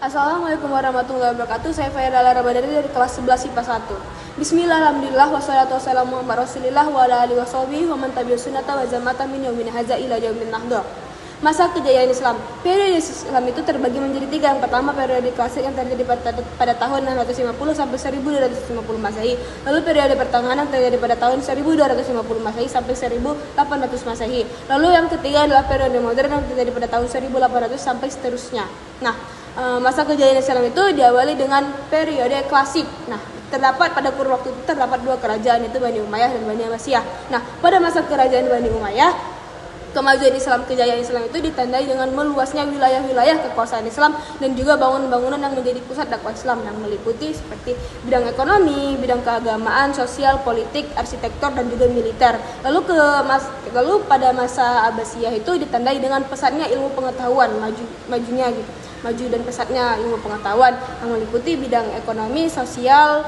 Assalamualaikum warahmatullahi wabarakatuh. Saya Fairala Ramadhani dari kelas 11 IPA 1. Bismillah, alhamdulillah, wassalatu wassalamu ala rasulillah wa ala alihi wa sahbihi wa man tabi'us sunnata wa zamata min yaumin hadza ila yaumin nahda. Masa kejayaan Islam. Periode Islam itu terbagi menjadi tiga. Yang pertama, periode klasik yang terjadi pada tahun 650 sampai 1250 Masehi. Lalu periode pertengahan yang terjadi pada tahun 1250 Masehi sampai 1800 Masehi. Lalu yang ketiga adalah periode modern yang terjadi pada tahun 1800 sampai seterusnya. Nah, masa kejayaan Islam itu diawali dengan periode klasik. Nah, pada kurun waktu itu terdapat dua kerajaan, itu Bani Umayyah dan Bani Abbasiyah. Nah, pada masa kerajaan Bani Umayyah, kemajuan Islam, kejayaan Islam itu ditandai dengan meluasnya wilayah-wilayah kekuasaan Islam dan juga bangunan-bangunan yang menjadi pusat dakwah Islam yang meliputi seperti bidang ekonomi, bidang keagamaan, sosial, politik, arsitektur dan juga militer. Lalu pada masa Abbasiyah itu ditandai dengan pesatnya ilmu pengetahuan, maju dan pesatnya ilmu pengetahuan yang meliputi bidang ekonomi, sosial,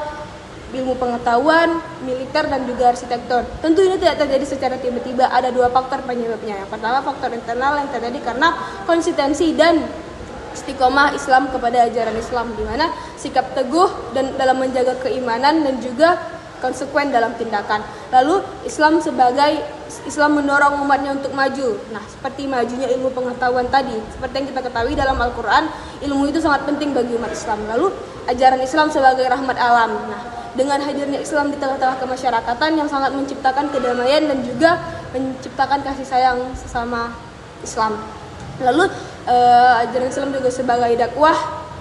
ilmu pengetahuan, militer dan juga arsitektur. Tentu ini tidak terjadi secara tiba-tiba, ada dua faktor penyebabnya. Yang pertama, faktor internal yang terjadi karena konsistensi dan istiqomah Islam kepada ajaran Islam, di mana sikap teguh dan dalam menjaga keimanan dan juga konsekuen dalam tindakan. Lalu Islam mendorong umatnya untuk maju. Nah, seperti majunya ilmu pengetahuan tadi, seperti yang kita ketahui dalam Al-Quran, ilmu itu sangat penting bagi umat Islam. Lalu ajaran Islam sebagai rahmat alam. Nah, dengan hadirnya Islam di tengah-tengah kemasyarakatan yang sangat menciptakan kedamaian dan juga menciptakan kasih sayang sesama Islam. Lalu ajaran Islam juga sebagai dakwah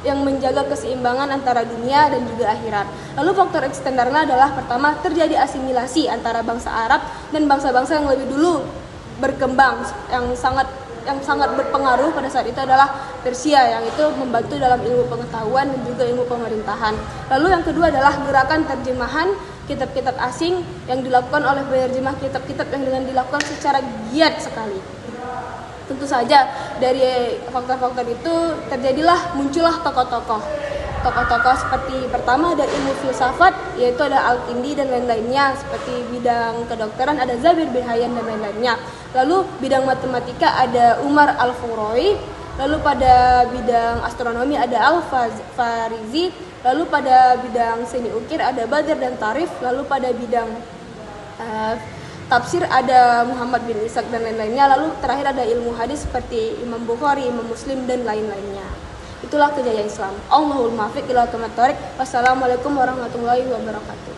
yang menjaga keseimbangan antara dunia dan juga akhirat. Lalu faktor eksternalnya adalah pertama, terjadi asimilasi antara bangsa Arab dan bangsa-bangsa yang lebih dulu berkembang, yang sangat berpengaruh pada saat itu adalah Persia, yang itu membantu dalam ilmu pengetahuan dan juga ilmu pemerintahan. Lalu yang kedua adalah gerakan terjemahan kitab-kitab asing yang dilakukan oleh penerjemah kitab-kitab yang dengan dilakukan secara giat sekali. Tentu saja dari faktor-faktor itu muncullah tokoh-tokoh seperti pertama ada ilmu filsafat, yaitu ada Al-Kindi dan lain-lainnya. Seperti bidang kedokteran ada Zabir bin Hayyan dan lain-lainnya. Lalu bidang matematika ada Umar Al-Furoi. Lalu pada bidang astronomi ada Al-Farizi. Lalu pada bidang seni ukir ada Badr dan Tarif. Lalu pada bidang tafsir ada Muhammad bin Ishaq dan lain-lainnya. Lalu terakhir ada ilmu hadis seperti Imam Bukhari, Imam Muslim dan lain-lainnya. Itulah kejayaan Islam. Allahul muwaffiq ila aqwamit thoriq. Wassalamualaikum warahmatullahi wabarakatuh.